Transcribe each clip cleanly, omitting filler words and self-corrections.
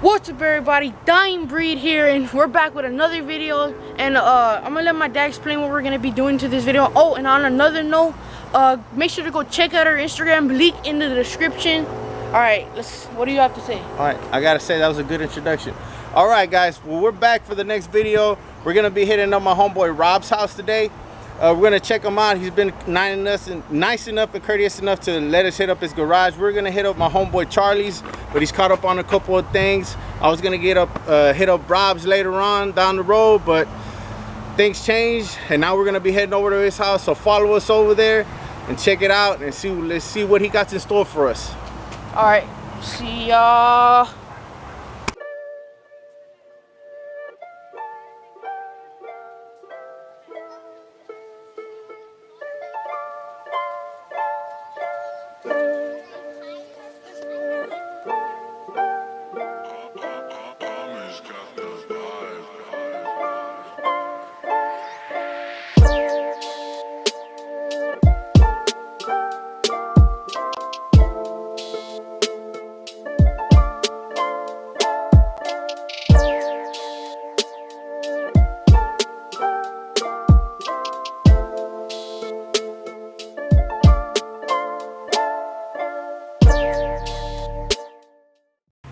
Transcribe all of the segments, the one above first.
What's up, everybody? Dying Breed here, and we're back with another video. And I'm gonna let my dad explain what we're gonna be doing to this video. Oh, and on another note, make sure to go check out our Instagram, link in the description. All right, what do you have to say? All right, I gotta say that was a good introduction. All right, guys, well, we're back for the next video. We're gonna be hitting up my homeboy Rob's house today. We're gonna check him out. He's been nice enough and courteous enough to let us hit up his garage. We're gonna hit up my homeboy Charlie's, but he's caught up on a couple of things. I was gonna hit up Rob's later on down the road, but things changed, and now we're gonna be heading over to his house. So follow us over there and check it out, and let's see what he got in store for us. All right, see y'all.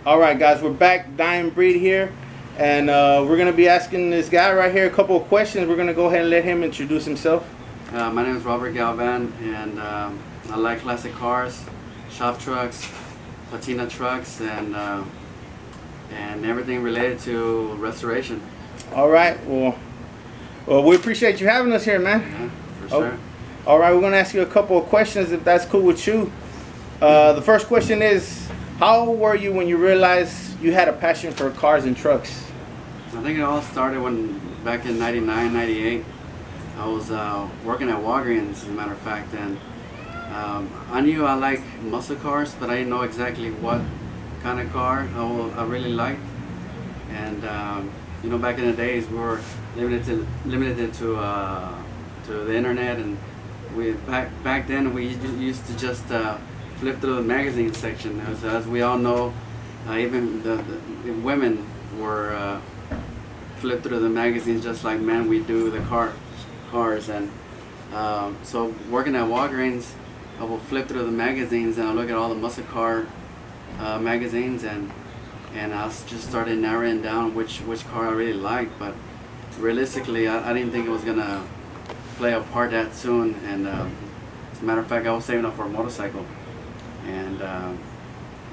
All right, guys, we're back. Dying Breed here, and we're gonna be asking this guy right here a couple of questions. We're gonna go ahead and let him introduce himself. My name is Robert Galvan, and I like classic cars, shop trucks, patina trucks, and everything related to restoration. All right, well, we appreciate you having us here, man. Yeah, for sure. All right, we're gonna ask you a couple of questions if that's cool with you. The first question is, how old were you when you realized you had a passion for cars and trucks? I think it all started back in 99, 98. I was working at Walgreens, as a matter of fact, and I knew I liked muscle cars, but I didn't know exactly what kind of car I really liked. And you know, back in the days, we were limited to the internet, and back then we used to just flip through the magazine section. As we all know, even the women were flip through the magazines just like men. We do the cars, and so working at Walgreens, I will flip through the magazines and I look at all the muscle car magazines, and I just started narrowing down which car I really liked. But realistically, I didn't think it was gonna play a part that soon. And as a matter of fact, I was saving up for a motorcycle.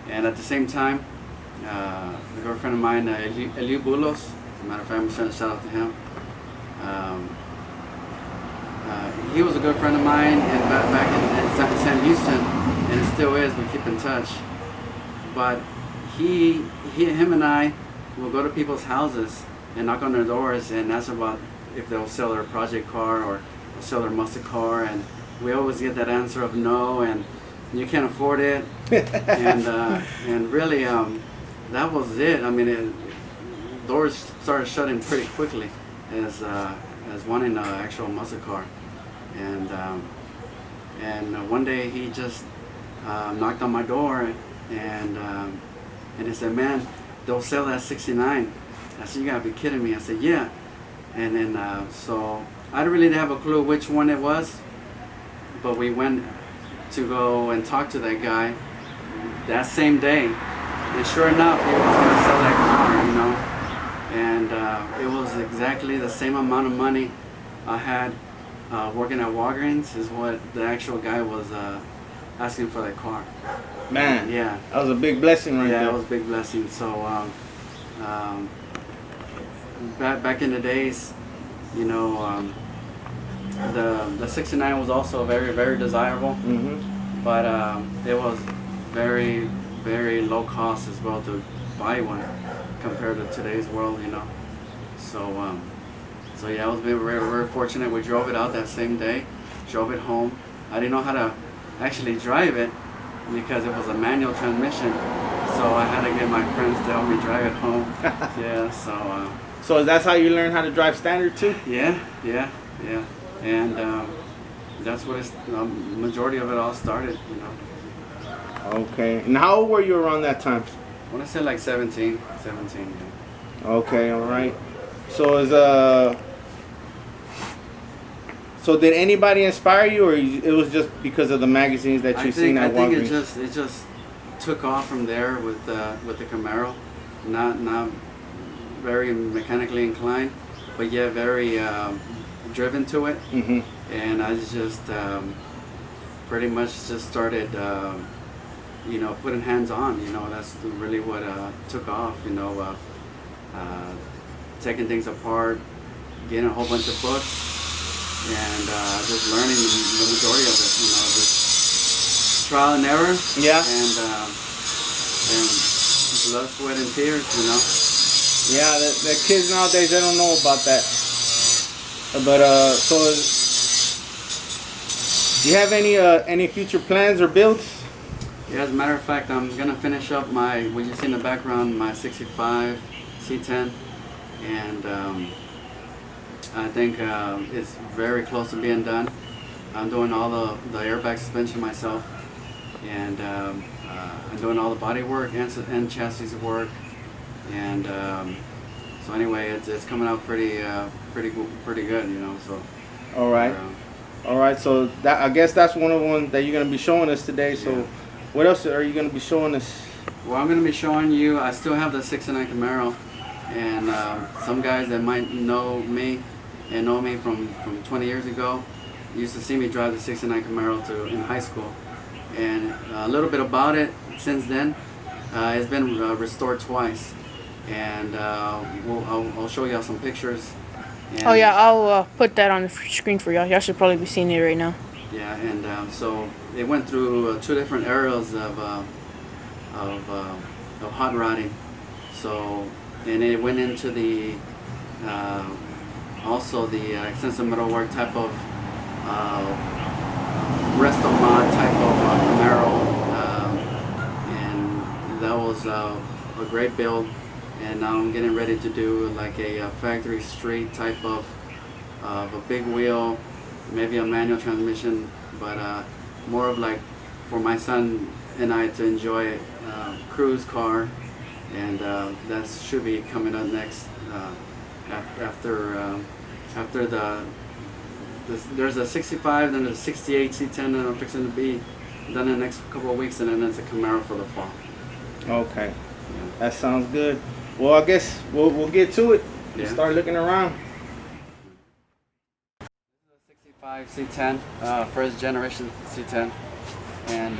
And at the same time, a girlfriend of mine, Eliu Bulos, as a matter of fact, I'm trying to shout out to him. He was a good friend of mine, and back in San Houston, and it still is. We keep in touch. But him and I will go to people's houses and knock on their doors and ask about if they'll sell their project car or sell their muscle car, and we always get that answer of no, and you can't afford it. And really, that was it. I mean, doors started shutting pretty quickly as wanting an actual muscle car. And one day he just knocked on my door, and he said, "Man, they'll sell that '69." I said, "You gotta be kidding me." I said, "Yeah." And then so I really didn't have a clue which one it was, but we went to go and talk to that guy that same day, and sure enough, he was going to sell that car, you know. And it was exactly the same amount of money I had working at Walgreens is what the actual guy was asking for that car. Man, yeah, that was a big blessing right there. Yeah, it was a big blessing. So back in the days, you know, the '69 was also very, very desirable, but it was very, very low cost as well to buy one compared to today's world, you know. So so yeah, I was very, very fortunate. We drove it out that same day, drove it home. I didn't know how to actually drive it because it was a manual transmission, so I had to get my friends to help me drive it home. Yeah, so that's how you learn how to drive standard too? Yeah. And that's what majority of it all started, you know. Okay. And how old were you around that time? want to say like 17. Yeah. Okay, all right. So so did anybody inspire you, or it was just because of the magazines that you've seen at Walgreens? I think it just took off from there with the Camaro. Not very mechanically inclined, but yet very driven to it. Mm-hmm. And I just pretty much just started, you know, putting hands on. You know, that's really what took off. You know, taking things apart, getting a whole bunch of books, and just learning the majority of it. You know, just trial and error. Yeah. And blood, sweat, and tears. You know. Yeah, the kids nowadays, they don't know about that. But so do you have any future plans or builds? Yeah, as a matter of fact, I'm gonna finish up my, what you see in the background, my 65 C10, and I think it's very close to being done. I'm doing all the airbag suspension myself, and I'm doing all the body work and chassis work, and so anyway, it's coming out pretty good, you know. So. All right. All right. So that, I guess that's one of the ones that you're gonna be showing us today. So, yeah. What else are you gonna be showing us? Well, I'm gonna be showing you. I still have the '69 Camaro, and some guys that might know me and know me from 20 years ago used to see me drive the '69 Camaro in high school, and a little bit about it since then. It's been restored twice, and I'll show y'all some pictures. Oh yeah, I'll put that on the screen for y'all. Y'all should probably be seeing it right now. Yeah, and so it went through 2 different eras of hot rodding. So, and it went into the also the extensive metalwork type of resto mod type of Camaro, and that was a great build. And now I'm getting ready to do like a factory street type of a big wheel, maybe a manual transmission, but more of like for my son and I to enjoy cruise car, and that should be coming up next after there's a 65, then there's a 68 C10 that I'm fixing to be done in the next couple of weeks, and then there's a Camaro for the fall. Okay, yeah. That sounds good. Well, I guess we'll get to it. Yeah. Start looking around. This is a 65 C10, first generation C10, and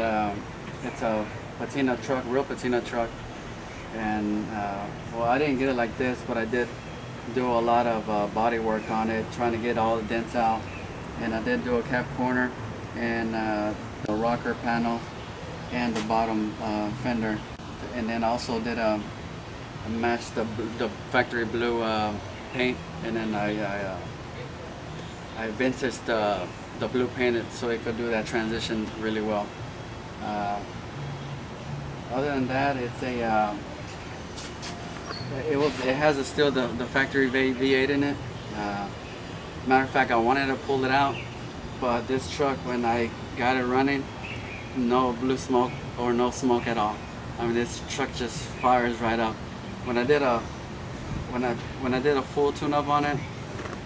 it's a patina truck, real patina truck. And well, I didn't get it like this, but I did do a lot of body work on it, trying to get all the dents out. And I did do a cap corner and the rocker panel and the bottom fender, and then also did match the factory blue paint, and then I vintaged the blue painted so it could do that transition really well. Other than that, it's it has still the factory V8 in it. Matter of fact, I wanted to pull it out, but this truck, when I got it running, no blue smoke or no smoke at all. I mean, this truck just fires right up. When I did a full tune-up on it,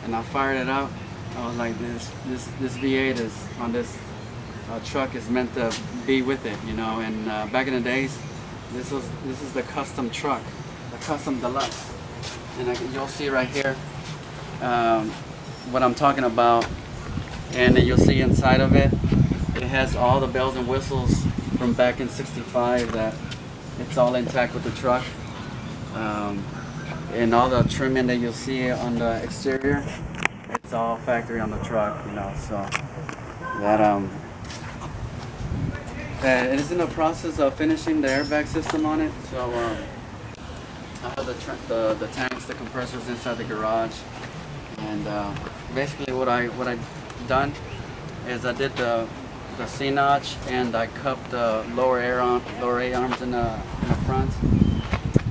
and I fired it up, I was like, this V8 is on this truck is meant to be with it, you know. And back in the days, this is the custom truck, the custom deluxe, and you'll see right here what I'm talking about, and you'll see inside of it, it has all the bells and whistles from back in '65. That it's all intact with the truck. And all the trimming that you'll see on the exterior, it's all factory on the truck, you know. So that it is in the process of finishing the airbag system on it. So I have the tanks, the compressors inside the garage, and basically what I done is I did the C notch, and I cupped the lower A arms in the front,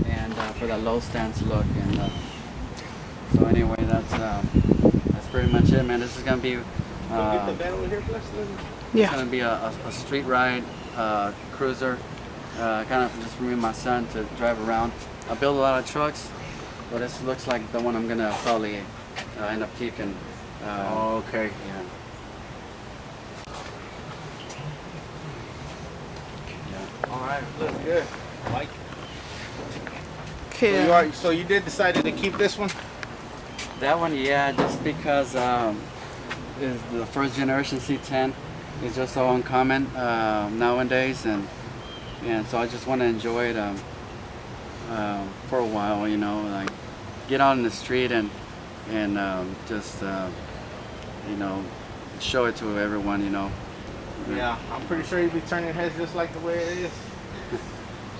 and for that low stance look. And so anyway, that's pretty much it, man. This is gonna be it's gonna be a street ride cruiser, kind of just for me and my son to drive around. I build a lot of trucks, but this looks like the one I'm gonna probably end up keeping. Okay. Yeah. All right, looks good. Like. Okay. So you did decided to keep this one? That one, yeah, just because is the first generation C10 is just so uncommon nowadays, and so I just want to enjoy it for a while, you know, like get out in the street and just you know, show it to everyone, you know. Yeah, I'm pretty sure you'd be turning heads just like the way it is.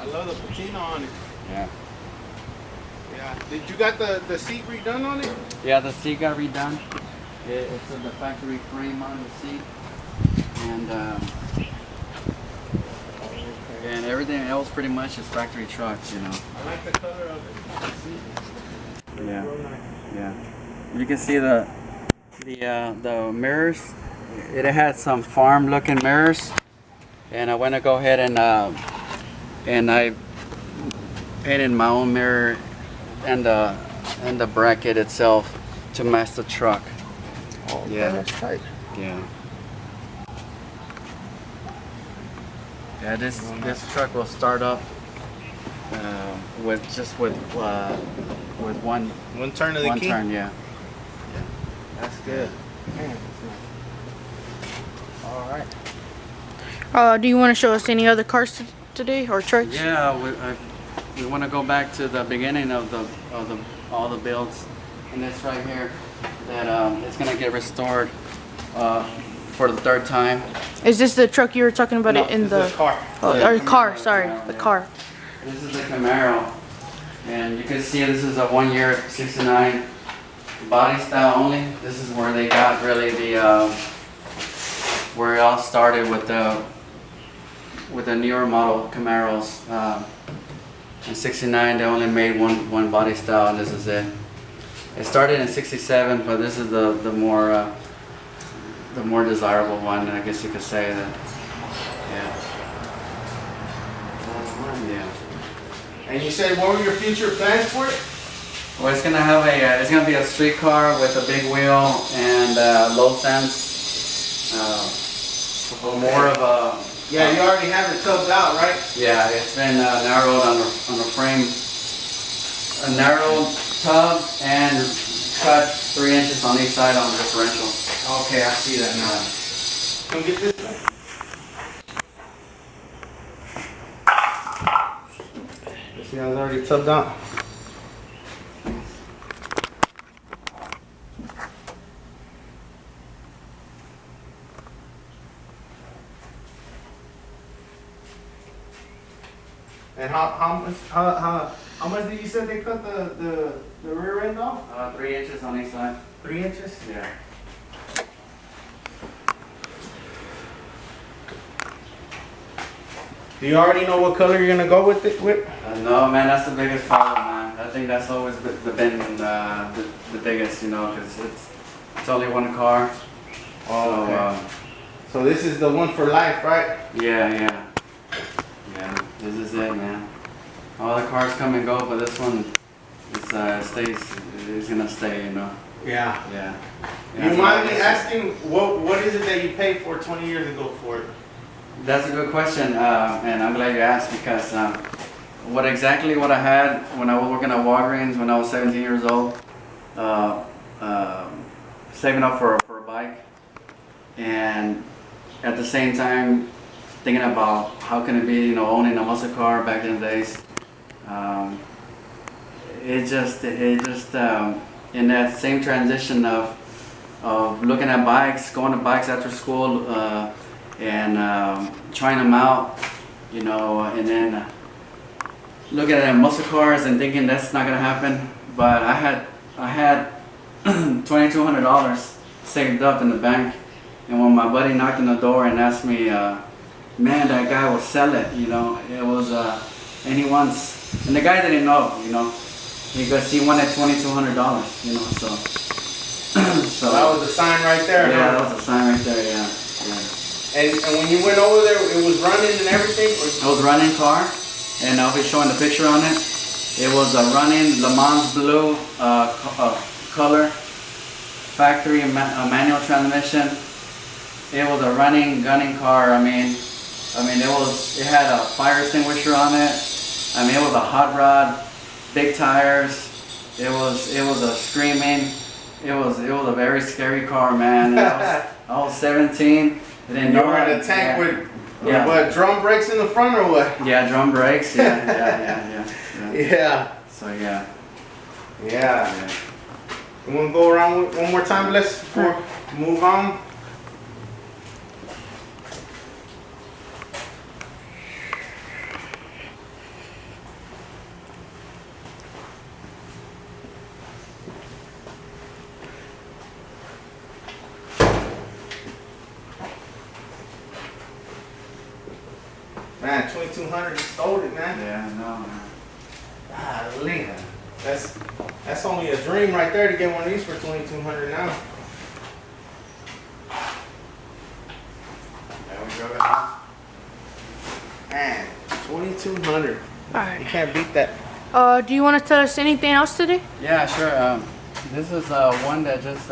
I love the patina on it. Yeah. Yeah. Did you got the seat redone on it? Yeah, the seat got redone. It's the factory frame on the seat, and everything else pretty much is factory trucks, you know. I like the color of it. Yeah. Real nice. Yeah. You can see the mirrors. It had some farm looking mirrors, and I went to go ahead and I painted my own mirror and the bracket itself to match the truck. Oh, yeah, that's tight. Yeah. Yeah, this truck will start up with one turn of the key. One turn, yeah. That's good. Man, all right. Do you want to show us any other cars today or trucks? Yeah, we want to go back to the beginning of all the builds, and this right here that it's gonna get restored for the third time. Is this the truck you were talking about? No, it in this the is a car. Oh, The or car. Camaro, Sorry, Camaro, the yeah. car. This is the Camaro, and you can see this is a 1 year 69 body style only. This is where they got really the where it all started with the newer model Camaros. In 69 they only made one body style, and this is it. It started in 67, but this is the more desirable one, I guess you could say that. Yeah. Yeah. And you said, what were your future plans for it? Well, it's gonna have it's gonna be a street car with a big wheel and low sense. More of a. Yeah, you already have it tubbed out, right? Yeah, it's been narrowed on the frame. A narrowed tub and cut 3 inches on each side on the differential. Okay, I see that now. Come get this thing. See how it's already tubbed out? And how much did you say they cut the rear end off? 3 inches on each side. 3 inches? Yeah. Do you already know what color you're gonna go with it with? No, man, that's the biggest problem, man. I think that's always been the biggest, you know, because it's only one car. Oh, okay. So this is the one for life, right? Yeah. This is it, man. All the cars come and go, but this one, it's gonna stay, you know. Yeah. Yeah. You mind me asking what is it that you paid for 20 years ago for it? That's a good question, and I'm glad you asked, because what I had when I was working at Walgreens when I was 17 years old, saving up for a bike, and at the same time thinking about how can it be, you know, owning a muscle car back in the days. It just in that same transition of looking at bikes, going to bikes after school, and trying them out, you know, and then looking at muscle cars and thinking that's not gonna happen. But I had $2,200 saved up in the bank, and when my buddy knocked on the door and asked me, man, that guy will sell it, you know, it was and the guy didn't know, you know, because he wanted $2,200, you know, so So that was a sign right there. yeah, huh? that was a sign right there, yeah. And when you went over there, it was running and everything? It was a running car, and I'll be showing the picture on it. It was a running Le Mans blue color, factory manual transmission. It was a running gunning car. I mean, it had a fire extinguisher on it. I mean, it was a hot rod, big tires. It was a screaming. It was a very scary car, man. I was 17. And you were in a tank with what, drum brakes in the front or what? Yeah, drum brakes. Yeah. Yeah. So yeah. You want to go around one more time, let's before move on? Man, 2200, you stole it, man. Yeah, no, man. Golly. That's only a dream right there to get one of these for 2200 now. There we go. Man, 2200. Alright. You can't beat that. Do you want to tell us anything else today? Yeah, sure. This is one that just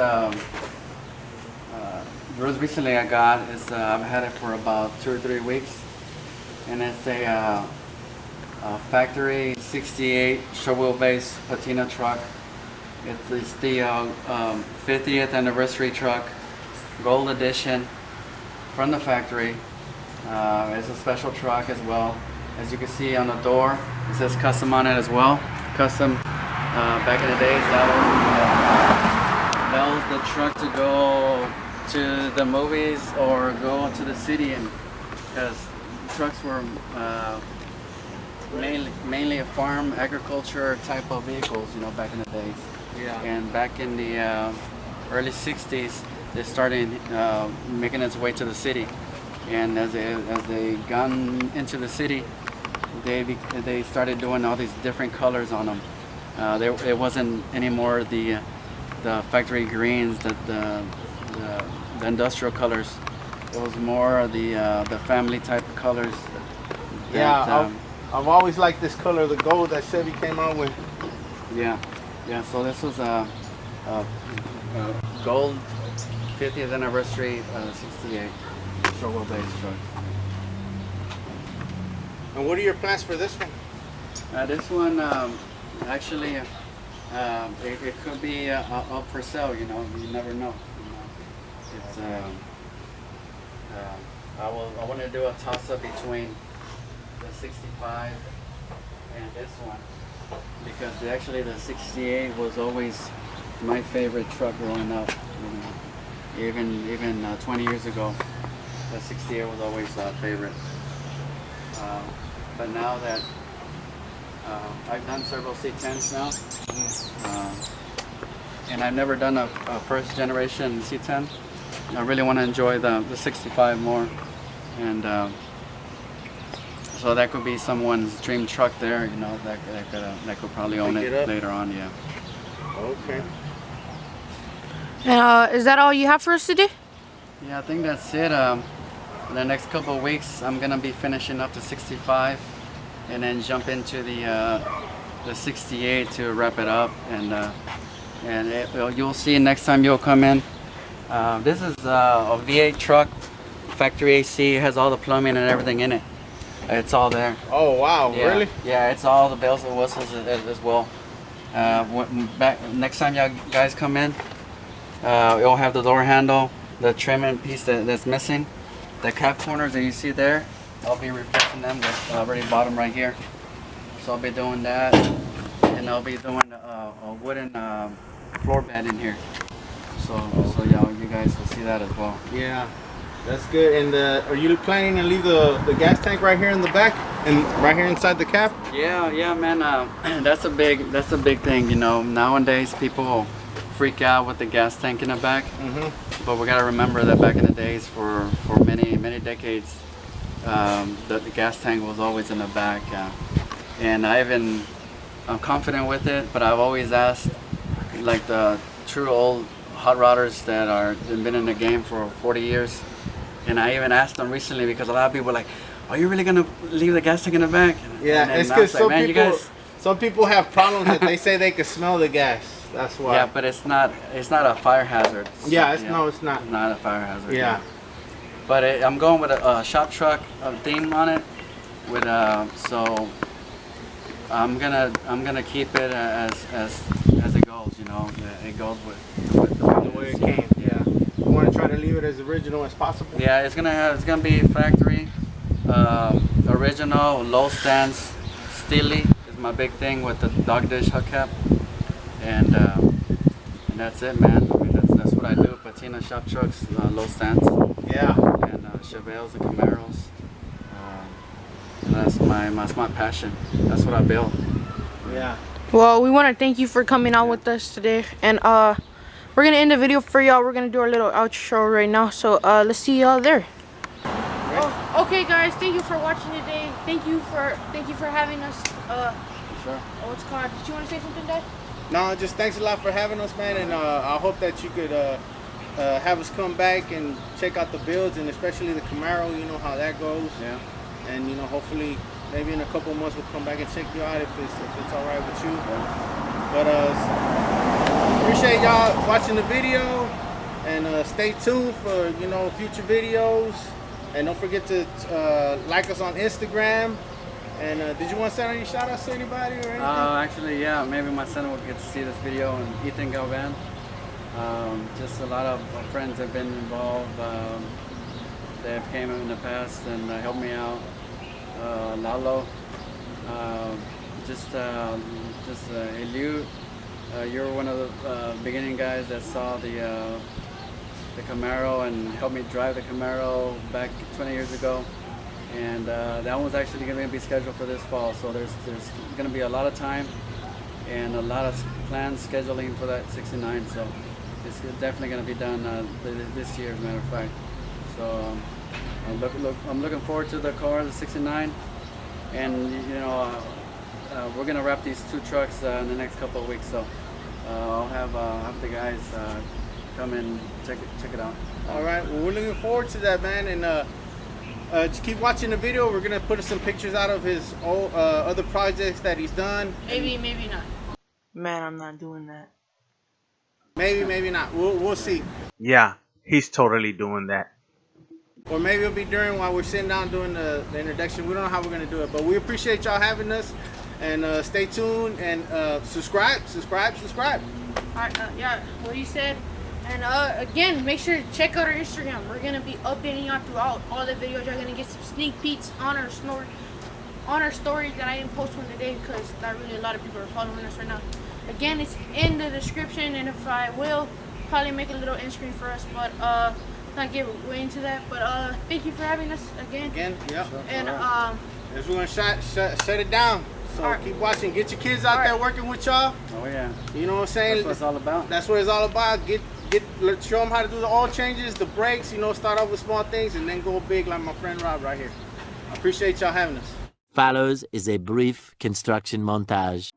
recently I got. I've had it for about 2 or 3 weeks, and it's a factory 68 short wheelbase patina truck. It's the 50th anniversary truck, gold edition, from the factory. It's a special truck as well. As you can see on the door, it says custom on it as well. Custom. Back in the days, that was the truck to go to the movies or go to the city, and because trucks were mainly a farm agriculture type of vehicles, you know, back in the days. Yeah. And back in the early 60s, they started making its way to the city. And as they got into the city, they started doing all these different colors on them. It wasn't anymore the factory greens, the industrial colors. It was more the family type colors. Yeah, I've always liked this color, the gold that Chevy came out with. Yeah. So this was a gold 50th anniversary 68 short wheelbase truck. And what are your plans for this one? This one, actually, it could be up for sale. You know, you never know. It's I want to do a toss-up between the 65 and this one, because actually the 68 was always my favorite truck growing up. You know, even 20 years ago, the 68 was always a favorite. But now that I've done several C10s now, and I've never done a first generation C10. I really want to enjoy the 65 more, and so that could be someone's dream truck there. You know, that could probably own it later on. Yeah. Okay. And is that all you have for us today? Yeah, I think that's it. In the next couple of weeks, I'm gonna be finishing up the 65, and then jump into the 68 to wrap it up. And you'll see next time you'll come in. This is a V8 truck, factory AC. It has all the plumbing and everything in it. It's all there. Oh wow, Yeah. really? Yeah, it's all the bells and whistles as well. Next time you guys come in, it'll have the door handle, the trimming piece that's missing. The cap corners that you see there, I'll be replacing them. I already bought them right here. So I'll be doing that, and I'll be doing a wooden floor bed in here. So yeah, you guys will see that as well. Yeah, that's good. And are you planning to leave the gas tank right here in the back and right here inside the cab? Yeah, man. That's a big thing. You know, nowadays people freak out with the gas tank in the back. But we gotta remember that back in the days, for many decades, the gas tank was always in the back. And I'm confident with it, but I've always asked, like the true old hot rodders that have been in the game for 40 years, And I even asked them recently because a lot of people were like, "Are you really gonna leave the gas tank in the back?" Yeah, and it's I was because like, some people have problems that they say they can smell the gas. That's why. Yeah, but it's not a fire hazard. So, yeah, it's no, it's not. It's not a fire hazard. Yeah. But I'm going with a shop truck theme on it, with so I'm gonna keep it as it goes. You know, it goes with the way it came. Yeah. You want to try to leave it as original as possible. Yeah, it's gonna be factory, original, low stance, steely is my big thing with the dog dish hubcap, and that's it, man. I mean, that's what I do. Patina shop trucks, low stance. Yeah. And Chevelles and Camaros. And that's my passion. That's what I build. Yeah. Well, we want to thank you for coming out with us today, and we're gonna end the video for y'all. We're gonna do our little outro right now, so let's see y'all there. Oh, okay, guys, thank you for watching today. Thank you for having us. Sure. What's it called? Did you want to say something, Dad? No, just thanks a lot for having us, man, and I hope that you could have us come back and check out the builds, and especially the Camaro. You know how that goes. Yeah. And you know, hopefully, maybe in a couple of months we'll come back and check you out if it's all right with you. Yeah. But appreciate y'all watching the video, and stay tuned for future videos. And don't forget to like us on Instagram. And did you want to send any shout outs to anybody or anything? Actually, yeah, maybe my son will get to see this video, and Ethan Galvan. Just a lot of friends have been involved. They have came in the past and helped me out. Lalo, Eliu, you're one of the beginning guys that saw the Camaro and helped me drive the Camaro back 20 years ago. And that one's actually going to be scheduled for this fall. So there's going to be a lot of time and a lot of plans scheduling for that 69. So it's definitely going to be done this year, as a matter of fact. So I'm looking forward to the car, the 69. And we're going to wrap these two trucks in the next couple of weeks. So I'll have the guys come and check it out. All right. Well, we're looking forward to that, man. And just keep watching the video. We're gonna put some pictures out of his other projects that he's done. Maybe not. Man, I'm not doing that. Maybe not. We'll see. Yeah, he's totally doing that. Or maybe it'll be during while we're sitting down doing the introduction. We don't know how we're gonna do it, but we appreciate y'all having us. And stay tuned and subscribe. All right, yeah, what he said. And again, make sure to check out our Instagram. We're gonna be updating y'all throughout all the videos. You're gonna get some sneak peeks on our stories that I didn't post one today because not really a lot of people are following us right now. Again, it's in the description, and if I will, probably make a little end screen for us, but not get way into that. But thank you for having us again. Yeah. And if we're gonna shut it down. So right. Keep watching. Get your kids out there working with y'all. Oh yeah. You know what I'm saying? That's what it's all about. That's what it's all about. Show them how to do the oil changes, the brakes. Start off with small things and then go big, like my friend Rob right here. I appreciate y'all having us. Follows is a brief construction montage.